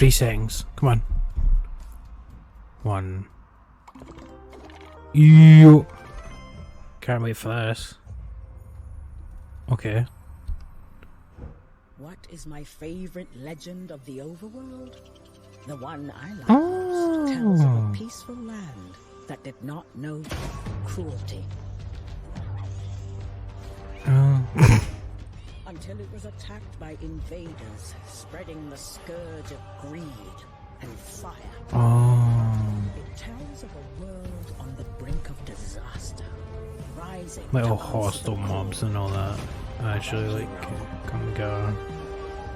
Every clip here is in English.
3 seconds. Come on. 1. Ew. Can't wait for this. Okay. What is my favorite legend of the overworld? The one I like Oh. most tells of a peaceful land that did not know cruelty. Until it was attacked by invaders, spreading the scourge of greed and fire. It tells of a world on the brink of disaster, rising Little to hostile answer the mobs call. and all that. Actually, like, come and go.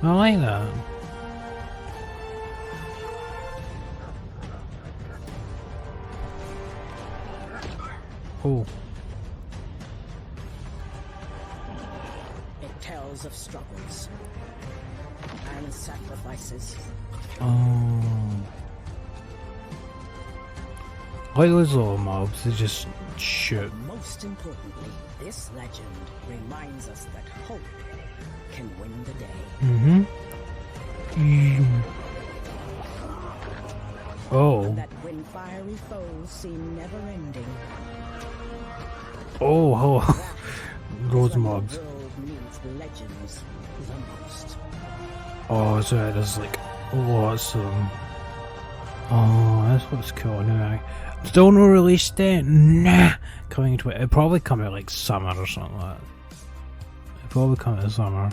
I like that. Oh. It tells of struggles and sacrifices. Oh. Like those little mobs, they just shoot. Most importantly, this legend reminds us that hope can win the day. Oh. And that when fiery foes seem never ending, Oh. that Those is when mobs. the world needs legends the most. Oh, so there's like lots of them. Oh, that's what's cool now. Still no release date? Nah. Coming to it. It'll probably come out like summer or something like that. It'll probably come out in summer.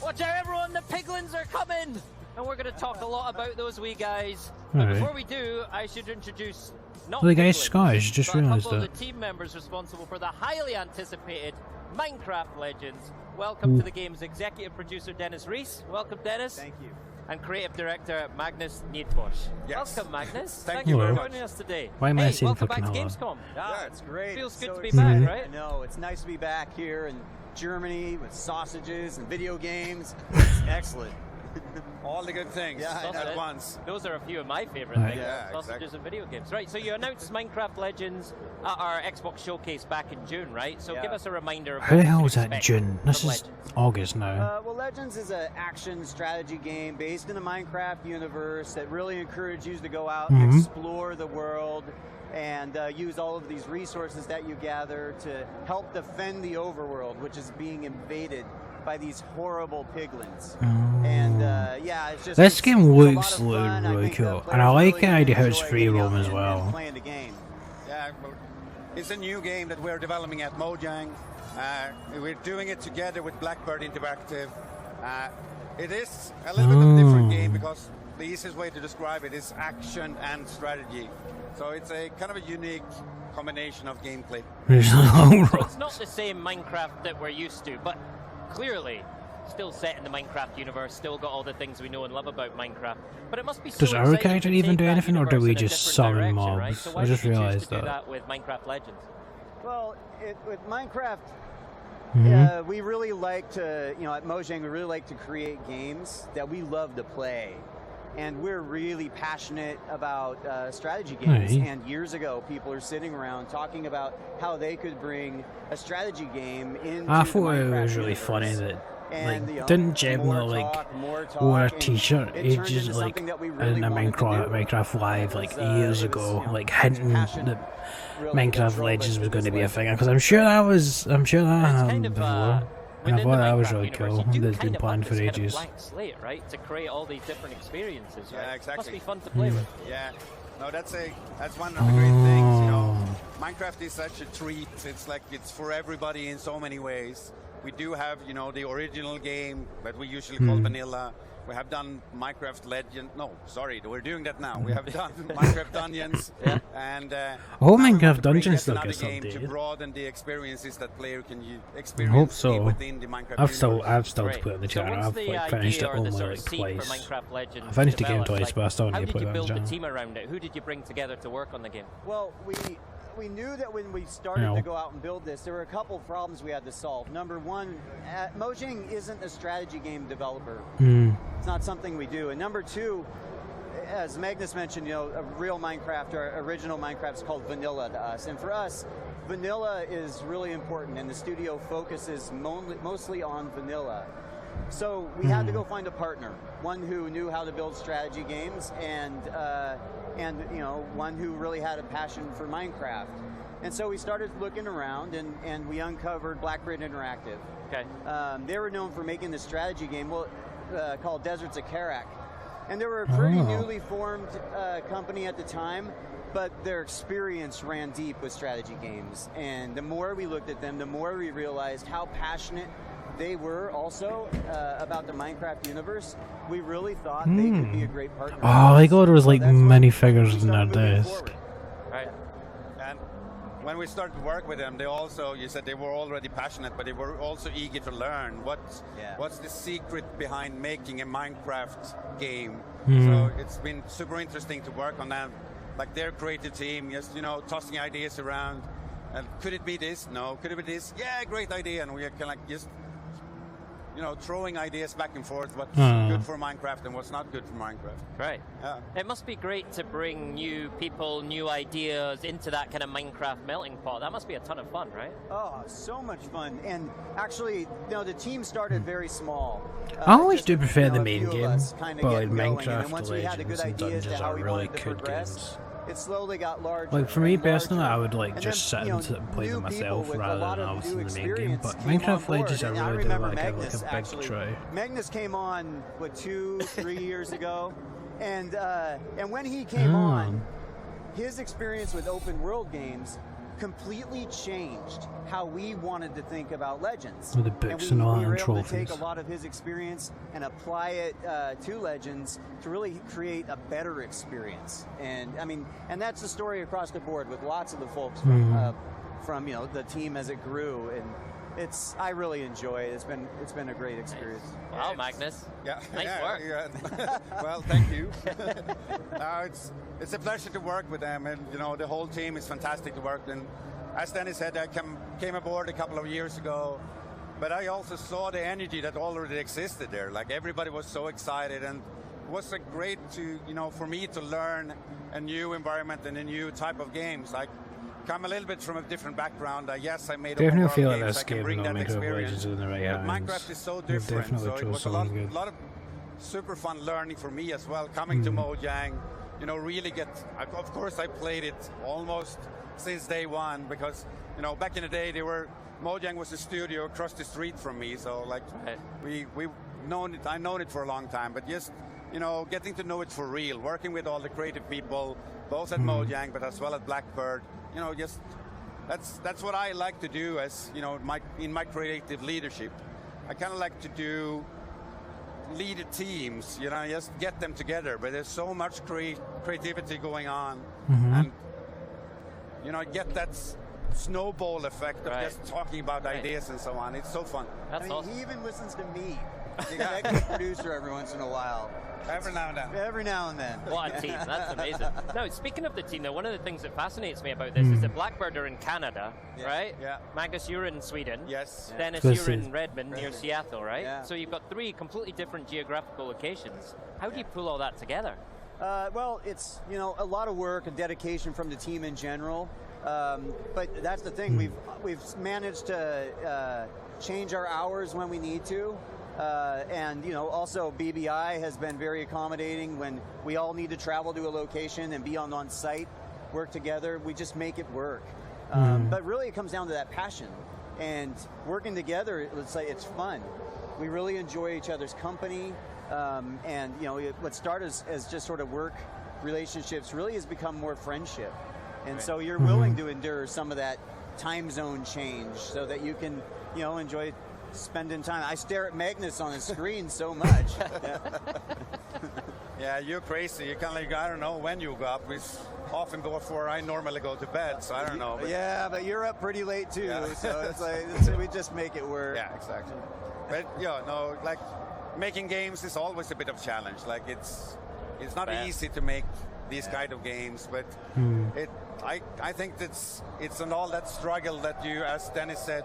Watch out everyone, the piglins are coming! And we're going to talk a lot about those wee guys. But Alright. before we do, I should introduce not Well, the guy's piglins, Scottish, just but realised a couple that. of the team members responsible for the highly anticipated Minecraft Legends. Welcome to the game's executive producer, Dennis Reese. Welcome, Dennis. Thank you. And creative director, Magnus Niedbosch. Yes. Welcome, Magnus. Thank you you for very joining us today. Why am I hey, saying welcome back to fucking Gamescom. Yeah, it's great. Feels It's good so to be exciting. back, right? No, it's nice to be back here in Germany with sausages and video games. It's excellent. All the good things Yeah, I know. at once. Those are a few of my favourite Right. things, Yeah, sausages exactly. and video games. Right, so you announced Minecraft Legends at our Xbox showcase back in June, right? So Yeah. give us a reminder of How what the we hell can was that expect June? This from is Legends. August now. Well, Legends is an action strategy game based in the Minecraft universe that really encourages you to go out and explore the world and use all of these resources that you gather to help defend the overworld, which is being invaded by these horrible piglins. And yeah, it's just This it's game a lot looks of fun. I really think the cool. players And I like really the idea how it's enjoy free getting roam out as and well. playing the game. Yeah, well, it's a new game that we're developing at Mojang. We're doing it together with Blackbird Interactive. It is a little bit of a different game because the easiest way to describe it is action and strategy. So it's a kind of a unique combination of gameplay. There's a long So road. it's not the same Minecraft that we're used to, but clearly still set in the Minecraft universe, still got all the things we know and love about Minecraft. But it must be so Does our exciting character to even take do that anything, or do universe we in a just different summon direction, mobs? right? So why I just did you choose realised to do that. that with Minecraft Legends? Well, with Minecraft, Mm-hmm. we really like to, at Mojang, we really like to create games that we love to play. And we're really passionate about strategy games. Right. And years ago, people are sitting around talking about how they could bring a strategy game into I the thought it Minecraft was really universe. funny that, And, like, didn't Jeb more not, like, talk, wore a and t-shirt it turned ages, into like, something that we really in a wanted to Minecraft do. Live, It like, was, years it was, ago, you know, like, his hinting passion that really Minecraft drove us Legends to was going to this be a Legends. thing, because I'm sure that It's kind happened of, before. And I within thought the that was Minecraft really universe, cool. you do That's kind been of planned have for this kind of ages. blank slate, right? To create all these different experiences, right? Yeah, exactly. Must be fun to play with. Yeah, no, that's one of the great things. Oh. Minecraft is such a treat. It's like it's for everybody in so many ways. We do have, the original game that we usually call vanilla. We have done Minecraft Legend. No, sorry, we're doing that now. We have done Minecraft Dungeons, and Oh, now we Minecraft want to bring Dungeons yet still another gets game to updated. broaden the experiences that player can I experience hope so. within the Minecraft I've still universe. to Great. put it on the So channel. once I've the like finished it idea or the only sort of like seed twice. for Minecraft Legends I finished the game developed, twice, but I still how need to did put you it on build the the channel. team around it? Who did you bring together to work on the game? Well, we knew that when we started No. to go out and build this, there were a couple problems we had to solve. Number one, Mojang isn't a strategy game developer. It's not something we do. And number two, as Magnus mentioned, a real Minecraft or original Minecraft is called vanilla to us. And for us, vanilla is really important, and the studio focuses mostly on vanilla. So we had to go find a partner, one who knew how to build strategy games, and you know, one who really had a passion for Minecraft. And so we started looking around, and we uncovered Blackbird Interactive. Okay. They were known for making this strategy game called Deserts of Karak. And they were a pretty newly formed company at the time, but their experience ran deep with strategy games. And the more we looked at them, the more we realized how passionate they were also about the Minecraft universe. We really thought they could be a great partner. Oh, like there was like That's when minifigures we in their started moving desk. forward. Right. And when we started to work with them, they also, you said they were already passionate, but they were also eager to learn what's the secret behind making a Minecraft game. So it's been super interesting to work on that, like their creative team, just, you know, tossing ideas around. And could it be this? No. Could it be this? Yeah, great idea. And we are kind of like just, you know, throwing ideas back and forth, what's good for Minecraft and what's not good for Minecraft. Right. Yeah. It must be great to bring new people, new ideas into that kind of Minecraft melting pot. That must be a ton of fun, right? Oh, so much fun. And actually, you know, the team started very small. I always just, do prefer you know, the a main few of game, us kinda but like getting going. And then Minecraft once we had a good Legends and idea as to Dungeons how are we really wanted to good progress, games. it slowly got larger. Like for me and personally, larger. I would like And just then, sit you know, and sit and play new them people myself with a rather lot than of obviously new the main game. experience But came on Minecraft board. Legends, I And really do remember like a Magnus, big actually. try. Magnus came on, what, 2-3 years ago? And when he came on, his experience with open world games completely changed how we wanted to think about Legends. With the books and and all we and were able to trophies. take a lot of his experience and apply it to Legends to really create a better experience. And I mean, and that's the story across the board with lots of the folks from you know, the team as it grew. And I really enjoy it. It's been a great experience. Wow, Magnus. Yeah. Nice work. Yeah. Well, thank you. No, it's a pleasure to work with them, and you know the whole team is fantastic to work. And as Dennis said, I came aboard a couple of years ago, but I also saw the energy that already existed there. Like everybody was so excited, and it was great to, you know, for me to learn a new environment and a new type of games. Like, come a little bit from a different background. Yes, I made Definitely open feel world like games. this I can game bring not that Minecraft experience. Legends in the right But hands. Minecraft is so You've different, definitely so it chose was a something good. lot of super fun learning for me as well. Coming to Mojang, you know, really of course, I played it almost since day one because, you know, back in the day, Mojang was a studio across the street from me. So like, we've known it. I've known it for a long time, but just, you know, getting to know it for real, working with all the creative people, both at Mojang, but as well as Blackbird, you know, just that's what I like to do as, you know, in my creative leadership. I kind of like to lead teams, you know, just get them together, but there's so much creativity going on, and, you know, get that snowball effect of just talking about ideas and so on. It's so fun. That's awesome. He even listens to me, the executive producer, every once in a while. Every now and then. Every now and then. What a team. That's amazing. Now, speaking of the team, though, one of the things that fascinates me about this is that Blackbird are in Canada, right? Yeah. Magnus, you're in Sweden. Yes. Dennis, This you're is- in Redmond, near Seattle, right? Yeah. So you've got 3 completely different geographical locations. How do you pull all that together? Well, it's, you know, a lot of work and dedication from the team in general. But that's the thing. We've managed to change our hours when we need to. And, you know, also BBI has been very accommodating when we all need to travel to a location and be on site, work together. We just make it work. But really it comes down to that passion. And working together, let's say it's fun. We really enjoy each other's company. And, you know, what started as just sort of work relationships really has become more friendship. And so you're willing to endure some of that time zone change so that you can, you know, enjoy spending time. I stare at Magnus on his screen so much. Yeah, you're crazy. You kind of like, I don't know when you go up. It's often before I normally go to bed, so I don't know. But Yeah, but you're up pretty late too, so it's like we just make it work. yeah, exactly. But yeah, no, like making games is always a bit of challenge. Like it's not easy to make these kind of games, but I think it's an all that struggle that you, as Dennis said,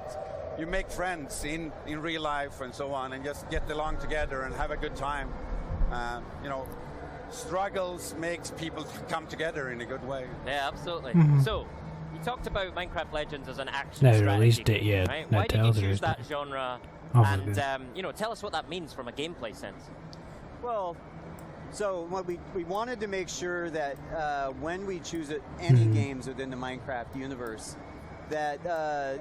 you make friends in real life and so on, and just get along together and have a good time. You know, struggles makes people come together in a good way. Yeah, absolutely. So, you talked about Minecraft Legends as an action No, strategy released it game, yet. right? No, Why did you tells choose released that it. genre And you know, tell us what that means from a gameplay sense. Well, so what we wanted to make sure that when we choose any games within the Minecraft universe, that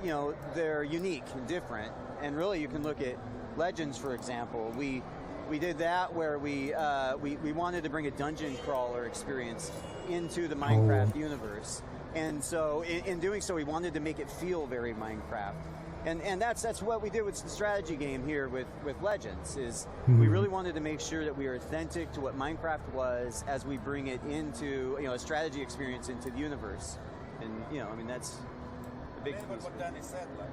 you know, they're unique and different. And really, you can look at Legends, for example. We did that where we wanted to bring a dungeon crawler experience into the Minecraft universe, and so in doing so, we wanted to make it feel very Minecraft. And that's what we did with the strategy game here with Legends. Is we really wanted to make sure that we are authentic to what Minecraft was as we bring it into, you know, a strategy experience into the universe. And you know, I mean, that's the big piece. What Danny said, like,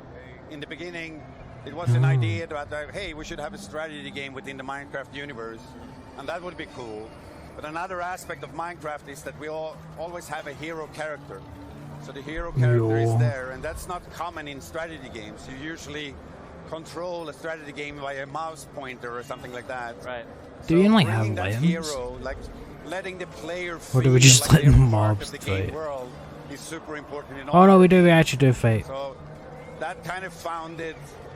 in the beginning, it was an idea about hey, we should have a strategy game within the Minecraft universe, and that would be cool. But another aspect of Minecraft is that we always have a hero character. So the hero character is there, and that's not common in strategy games. You usually control a strategy game by a mouse pointer or something like that. Right. Do you like have that limbs? hero, like letting the player feel Or do we just like let they're mobs part of the fight? game world is super important in all. Oh no, we do. We actually do fight. So that kind of founded,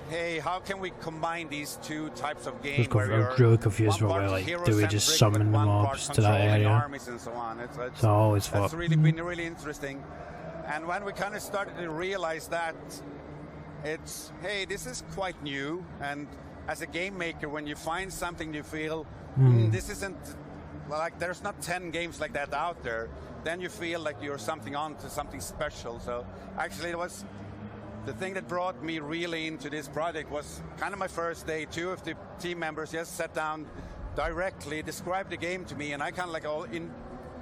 hey, how can we combine these two types of games? I'm really confused where we're like, do we just summon the mobs to that area? Armies and so on. So I always thought that's really been really interesting. And when we kind of started to realize that, it's, hey, this is quite new. And as a game maker, when you find something you feel, this isn't, like, there's not 10 games like that out there, then you feel like you're something on to something special. So actually it was the thing that brought me really into this project was kind of my first day. Two of the team members just sat down directly, described the game to me, and I kind of like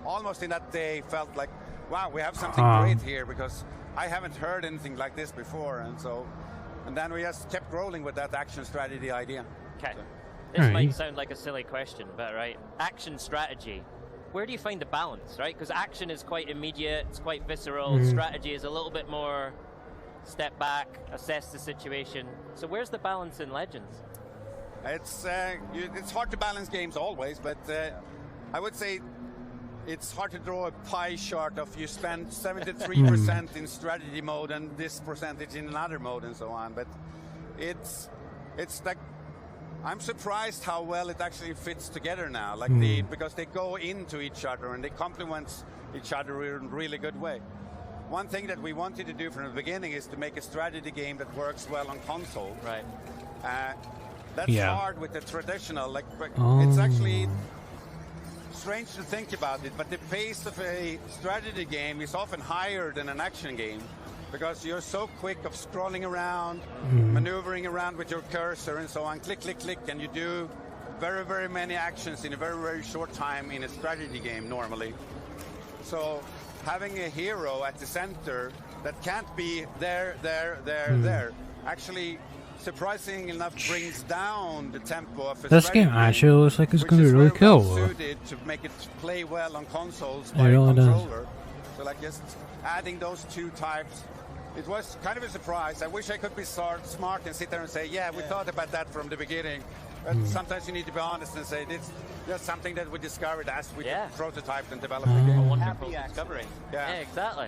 almost in that day felt like, wow, we have something great here, because I haven't heard anything like this before. And then we just kept rolling with that action strategy idea. Okay. This might sound like a silly question, but right, action strategy. Where do you find the balance, right? Because action is quite immediate, it's quite visceral. Strategy is a little bit more step back, assess the situation. So where's the balance in Legends? It's hard to balance games always, but I would say it's hard to draw a pie chart of you spend 73% in strategy mode and this percentage in another mode and so on. But it's like, I'm surprised how well it actually fits together now. Like because they go into each other and they complement each other in a really good way. One thing that we wanted to do from the beginning is to make a strategy game that works well on console. Right. That's hard with the traditional. Like, it's actually strange to think about it, but the pace of a strategy game is often higher than an action game, because you're so quick of scrolling around, maneuvering around with your cursor and so on, click, click, click, and you do very, very many actions in a very, very short time in a strategy game normally. So having a hero at the center that can't be there, actually, surprisingly enough, brings down the tempo of a this game actually looks like it's going to be really cool. Suited to make it play well on consoles by a controller. So like just adding those two types, it was kind of a surprise. I wish I could be smart and sit there and say, yeah, we thought about that from the beginning. But sometimes you need to be honest and say, it's just something that we discovered as we prototyped and developed the game. A wonderful discovery. Yeah, exactly.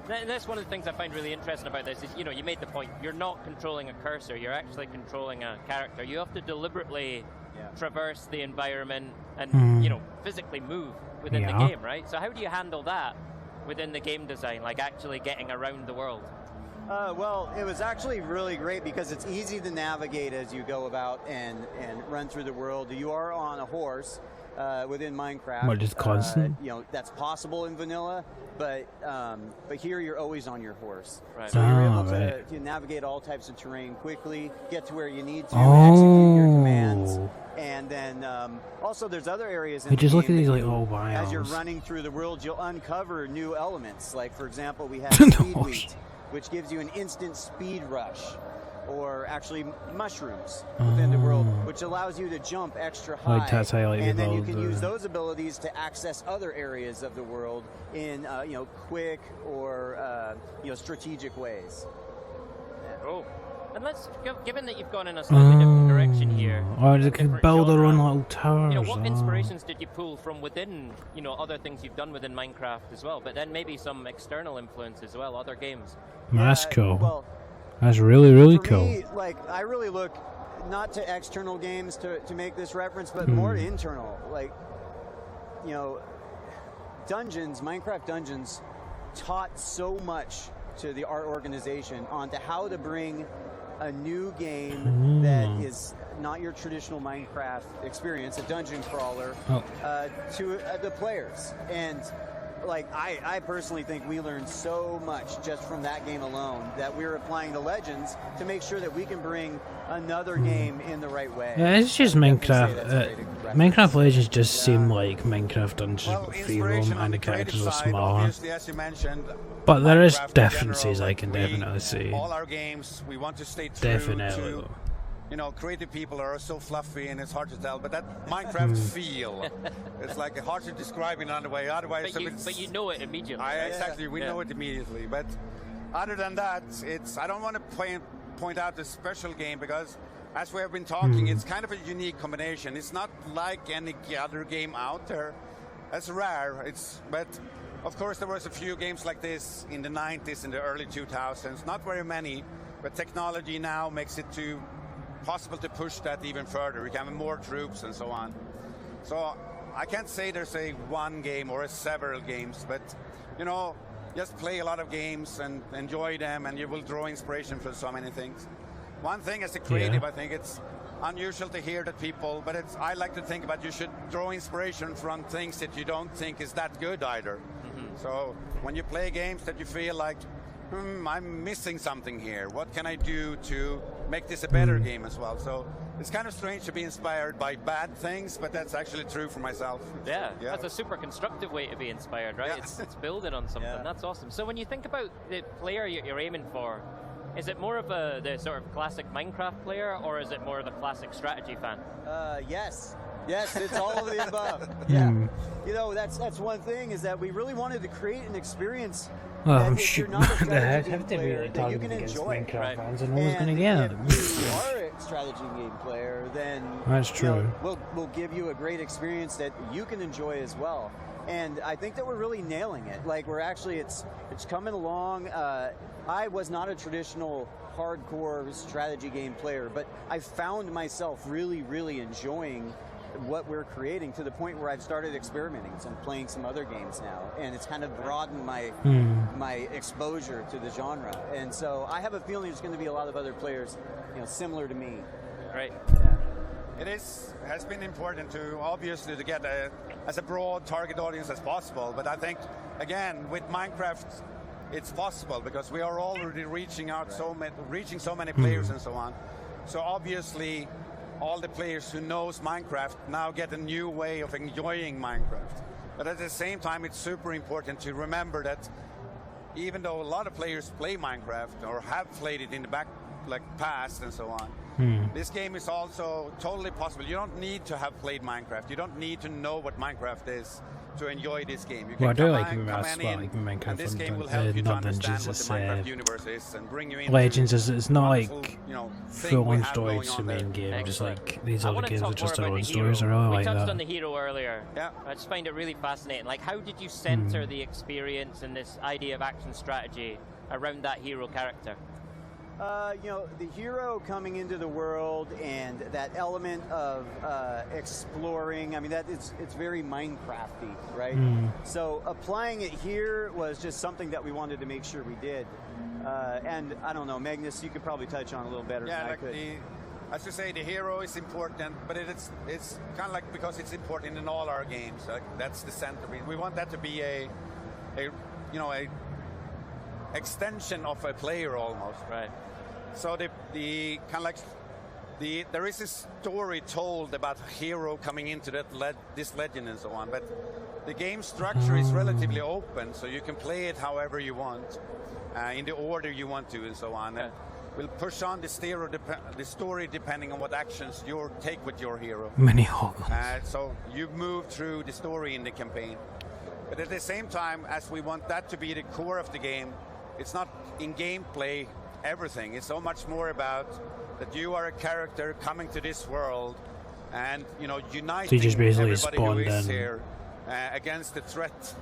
And that's one of the things I find really interesting about this is, you know, you made the point, you're not controlling a cursor, you're actually controlling a character. You have to deliberately traverse the environment and, you know, physically move within the game, right? So how do you handle that within the game design, like actually getting around the world? Well, it was actually really great because it's easy to navigate as you go about and run through the world. You are on a horse within Minecraft. What, just constant? You know, that's possible in vanilla, but here you're always on your horse. Right. So you're able to navigate all types of terrain quickly, get to where you need to, execute your commands. And then also there's other areas in the just game look at these that like little biomes. as you're running through the world, you'll uncover new elements. Like, for example, we have speed wheat, which gives you an instant speed rush, or actually mushrooms within the world, which allows you to jump extra high. Like that's how and then you can use those abilities to access other areas of the world in you know, quick or you know, strategic ways. Oh. And let's, given that you've gone in a slightly different direction here, or they can build their own little towers. you know, what inspirations did you pull from within, you know, other things you've done within Minecraft as well, but then maybe some external influence as well, other games? That's cool. Well, that's really, really for cool. me, like, I really look not to external games to make this reference, but more internal. Like, you know, Minecraft Dungeons taught so much to the art organization onto how to bring a new game that is not your traditional Minecraft experience, a dungeon crawler, to the players. And like, I personally think we learned so much just from that game alone that we're applying to Legends to make sure that we can bring another game in the right way. Yeah, it's just Minecraft. Minecraft Legends just seem like Minecraft Dungeons but free roam and the characters are smaller. But there is differences I can definitely see. All our games, we want to stay true Definitely. to, you know, creative people are so fluffy and it's hard to tell, but that Minecraft feel, it's like hard to describe in another way. Otherwise, but you know it immediately. Exactly, we know it immediately. But other than that, I don't want to point out the special game because, as we have been talking, it's kind of a unique combination. It's not like any other game out there. It's rare. But of course, there was a few games like this in the 90s, in the early 2000s. Not very many, but technology now makes it possible to push that even further. We can have more troops and so on. So I can't say there's a one game or several games, but you know, just play a lot of games and enjoy them, and you will draw inspiration for so many things. One thing as a creative, I think it's unusual to hear that people, but I like to think about you should draw inspiration from things that you don't think is that good either. So when you play games that you feel like, I'm missing something here. What can I do to make this a better game as well? So it's kind of strange to be inspired by bad things, but that's actually true for myself. Yeah, that's a super constructive way to be inspired, right? Yeah. It's building on something. That's awesome. So when you think about the player you're aiming for, is it more of the sort of classic Minecraft player, or is it more of a classic strategy fan? Yes, it's all of the above. Yeah, you know, that's one thing, is that we really wanted to create an experience. Well, I'm if sure you're not a they strategy have to be player, that you targeted can against enjoy. Minecraft fans, and no one's going to get them. If you are a strategy game player, then That's true. You know, we'll give you a great experience that you can enjoy as well. And I think that we're really nailing it. Like, we're actually, it's coming along. I was not a traditional hardcore strategy game player, but I found myself really, really enjoying what we're creating, to the point where I've started experimenting and playing some other games now, and it's kind of broadened my my exposure to the genre. And so I have a feeling there's going to be a lot of other players, you know, similar to me. Right. It has been important to obviously to get as a broad target audience as possible, but I think again with Minecraft it's possible because we are already reaching out reaching so many players and so on. So obviously all the players who knows Minecraft now get a new way of enjoying Minecraft. But at the same time, it's super important to remember that even though a lot of players play Minecraft or have played it in the past and so on, this game is also totally possible. You don't need to have played Minecraft. You don't need to know what Minecraft is to enjoy this game. You can Well, I do come like in, Minecraft, and this game will not help you to understand Dungeons, what the Minecraft universe is and bring you into Legends it's not wonderful, like you know, thing full we on have story going to the on there. main game, just like these I other want to games are talk just more their about own the stories. I hero. really We like touched that. on the hero earlier. Yeah. I just find it really fascinating. Like, how did you center the experience and this idea of action strategy around that hero character? You know, the hero coming into the world and that element of exploring, I mean, it's very Minecrafty, right? So applying it here was just something that we wanted to make sure we did. And I don't know, Magnus, you could probably touch on a little better than I could. As you say, the hero is important, but it's kind of like because it's important in all our games. Like, that's the center. We want that to be a extension of a player almost. Right. So the kind of like there is a story told about a hero coming into this legend and so on, but the game structure is relatively open, so you can play it however you want, in the order you want to, and so on. And we'll push on the story depending on what actions you take with your hero. Many hogs. So you move through the story in the campaign, but at the same time, as we want that to be the core of the game, it's not in gameplay everything. It's so much more about that you are a character coming to this world and, you know, uniting So you just basically everybody who spawned is in. here against the threat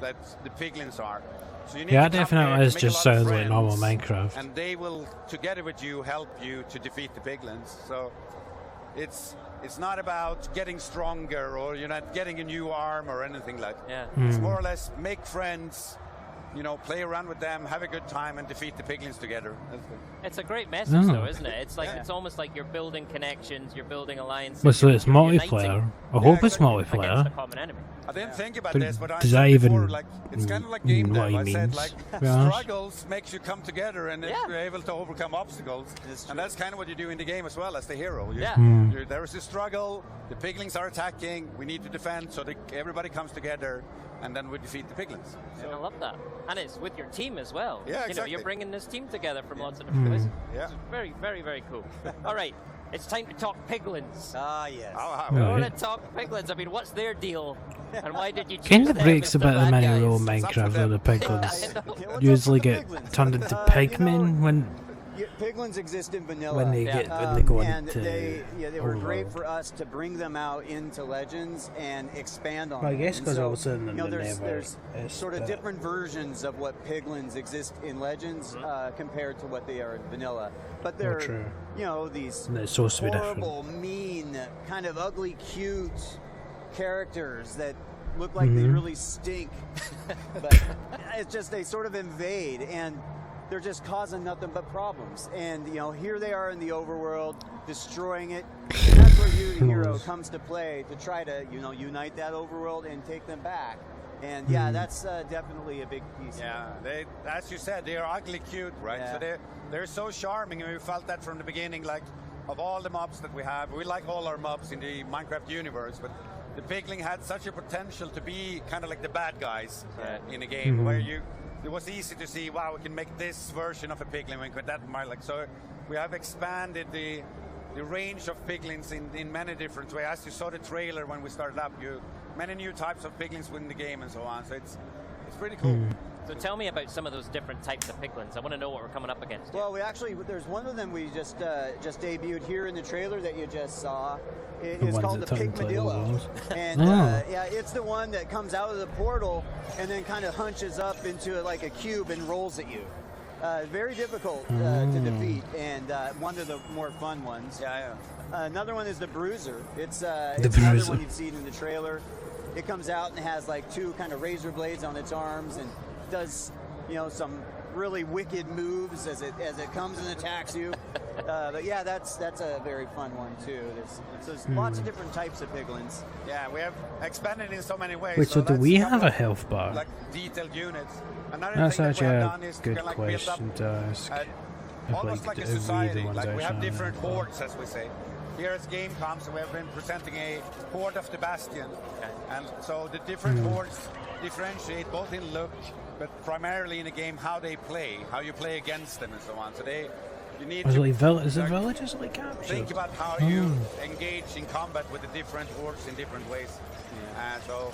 that the piglins are. So you need Yeah, to come definitely. here, It make a just lot of sounds like normal friends, Minecraft. and they will, together with you, help you to defeat the piglins. So it's not about getting stronger or you're not getting a new arm or anything like that. Yeah. It's more or less make friends, you know, play around with them, have a good time, and defeat the piglins together. That's good. It's a great message, No. though, isn't it? It's like Yeah. it's almost like you're building connections, you're building alliances. Well, so it's you're uniting multiplayer. I hope it's exactly. against a multiplayer. common enemy. I didn't think about But this, but I does said that even before, like, it's kind of like game mean what dev. he I said, means? like, Yeah. struggles makes you come together and Yeah. you're able to overcome obstacles. And that's kind of what you do in the game as well as the hero. Yeah. There is a struggle, the piglins are attacking, we need to defend, so that everybody comes together, and then we defeat the piglins. I love that. And it's with your team as well. Yeah, You know, exactly. you're bringing this team together from lots of different places. Yeah. It's very, very, very cool. All right, it's time to talk piglins. Ah, yes. We Right. want to talk piglins. I mean, what's their deal? And why did you choose Kind of them breaks as a the bit of the bad many rule guys? Minecraft where the piglins I know. Yeah, what's usually up with get the piglins? turned into You pigmen know, when Piglins exist in vanilla. when they Yeah. get when they go and into they were great overworld. for us to bring them out into Legends and expand on Well, I them. guess And 'cause so, also in the there's never there's sort of is different versions of what piglins exist in Legends compared to what they are in vanilla. But they're true. These And it's supposed to be different. horrible, mean, kind of ugly, cute characters that look like they Mhm. really stink. But it's just they sort of invade and they're just causing nothing but problems. And here they are in the overworld, destroying it. And that's where you, the hero, comes to play to try to unite that overworld and take them back. And yeah, that's definitely a big piece. Yeah, they, as you said, they are ugly cute, right? Yeah. So they're so charming, and we felt that from the beginning. Like, of all the mobs that we have, we like all our mobs in the Minecraft universe, but the pigling had such a potential to be kind of like the bad guys in a game, where it was easy to see, wow, we can make this version of a piglin, we can that like. So we have expanded the range of piglins in many different ways. As you saw the trailer when we started up, many new types of piglins within the game and so on. So it's pretty cool. So tell me about some of those different types of piglins. I want to know what we're coming up against. Well, there's one of them we just debuted here in the trailer that you just saw. It's ones called that the turn into little Pigmadillo. balls. And Oh. yeah, it's the one that comes out of the portal and then kind of hunches up into like a cube and rolls at you. Very difficult to defeat, and one of the more fun ones. Yeah. Another one is the Bruiser. It's The another Bruiser. one you've seen in the trailer. It comes out and has like two kind of razor blades on its arms and does some really wicked moves as it comes and attacks you. But yeah, that's a very fun one too. There's lots of different types of piglins. Yeah, we have expanded in so many ways. Wait, so do that's we a couple have a of, health bar? like detailed units? Another That's thing that we actually have a done is to good kind of build up question to ask. almost like a read the society. ones Like I we have found different in the- hordes, as we say. Here at GamesCom, so we have been presenting a horde of the Bastion, and so the different hordes differentiate both in look, but primarily in the game how they play, how you play against them, and so on. So you need Is to it is it like, villages like captured? think about how you engage in combat with the different hordes in different ways. So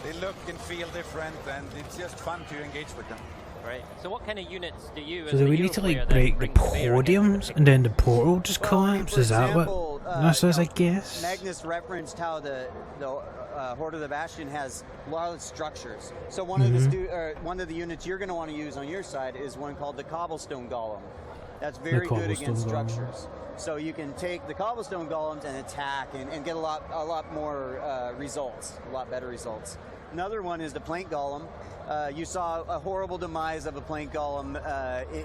they look and feel different, and it's just fun to engage with them. Right. So what kind of units do you? So as do the we hero need to player like then break the bring to bear against podiums the and then the portal just Well, I mean, collapse? for Is that example, what this is? I guess. Magnus referenced how the Horde of the Bastion has a lot of structures. So one of the units you're going to want to use on your side is one called the Cobblestone Golem. That's very good against Cobblestone Golem. structures. So you can take the Cobblestone Golems and attack and get a lot more results, a lot better results. Another one is the Plank Golem. You saw a horrible demise of a Plank Golem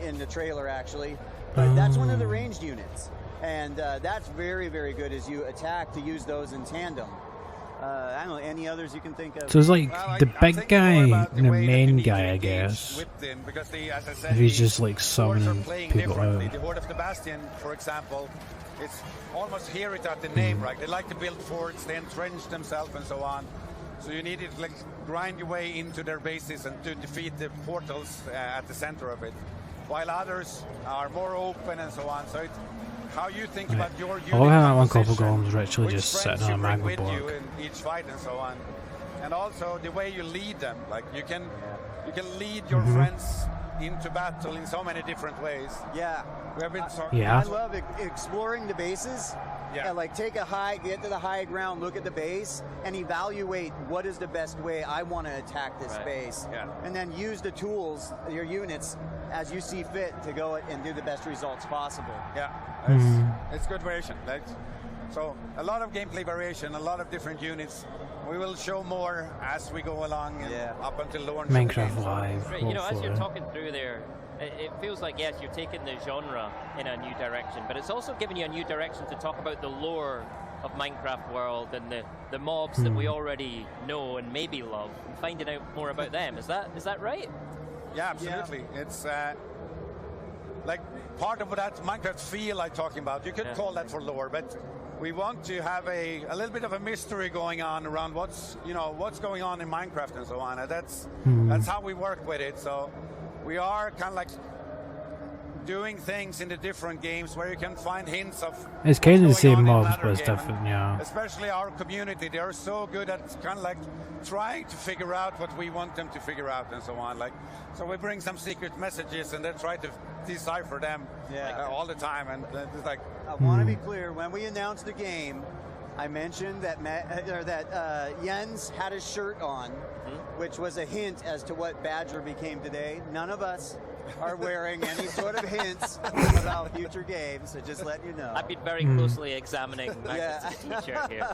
in the trailer, actually. But that's one of the ranged units. And that's very, very good as you attack to use those in tandem. I don't know, any others you can think of? So it's like Well, the I'm big thinking guy, more about and the way that you main need to guy, I engage guess. with them, because as I said, If he's the just like hordes summoning are playing people differently. out. The Horde of the Bastion, for example, it's almost hear it at the name, right? They like to build forts, they entrench themselves and so on. So you need to like grind your way into their bases and to defeat the portals at the center of it. While others are more open and so on. So it's how you think about your unit I love how that one couple composition, golems are actually which just friends sitting on a you bring magma with you block. in each fight and so on. And also the way you lead them. Like you can lead your friends into battle in so many different ways. Yeah. We have been Yeah. I love exploring the bases Yeah. like get to the high ground, look at the base, and evaluate what is the best way I want to attack this base. Yeah. And then use the tools, your units, as you see fit to go and do the best results possible. Yeah, it's good variation. So a lot of gameplay variation, a lot of different units. We will show more as we go along and up until launch. Minecraft Live. Right, you know, as you're talking through there, it feels like, yes, you're taking the genre in a new direction, but it's also giving you a new direction to talk about the lore of Minecraft world and the mobs that we already know and maybe love, and finding out more about them. Is that right? Yeah, absolutely. Yeah. It's like part of that Minecraft feel I'm talking about. You could call that for lore, but we want to have a little bit of a mystery going on around what's going on in Minecraft and so on. And that's how we work with it. So we are kind of like doing things in the different games where you can find hints of it's kind of the same mobs, but it's different, yeah. Especially our community, they are so good at kind of like trying to figure out what we want them to figure out and so on. Like, so we bring some secret messages and then try to decipher them all the time. And it's like, I want to be clear. When we announced the game, I mentioned that Jens had his shirt on, which was a hint as to what Badger became today. None of us are wearing any sort of hints about future games, so just letting you know. I've been very closely examining Magnus' t-shirt here,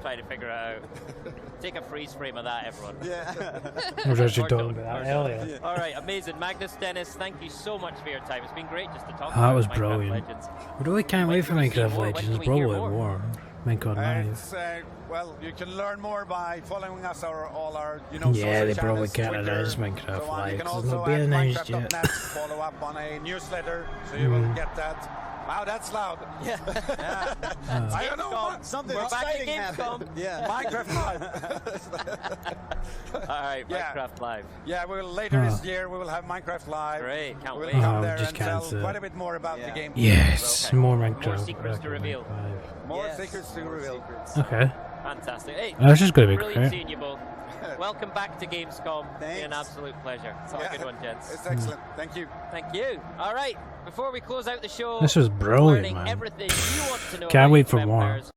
trying to figure it out. Take a freeze frame of that, everyone. Yeah. I was actually talking about that earlier. Yeah. All right, amazing. Magnus, Dennis, thank you so much for your time. It's been great just to talk That about was Minecraft brilliant. Legends. I really can't wait for Minecraft Legends. Probably more. Minecraft Live. Well, you can learn more by following us all our yeah, they social probably channels, can't announce Twitter, Minecraft so Live. you can It's also not being at announced yet. Minecraft.net follow up on a newsletter, so you will get that. Wow, that's loud. Yeah. I don't know. Something We're back exciting at GamesCom. happened. Yeah. Minecraft Live. All right, Minecraft Live. Yeah, later this year we will have Minecraft Live. Great, can't we'll wait. come there just and tell can't quite a bit more about the game. Yes, Okay. more Minecraft. More secrets to reveal. More secrets to reveal. Okay. Fantastic. Hey, That's just going to be brilliant great. seeing you both. Welcome back to Gamescom. It's been an Thanks. absolute pleasure. It's a good one, gents. It's excellent. Thank you. Thank you. All right, before we close out the show, This was brilliant, learning man. everything you want to know Can't about wait Age for of more. Empires,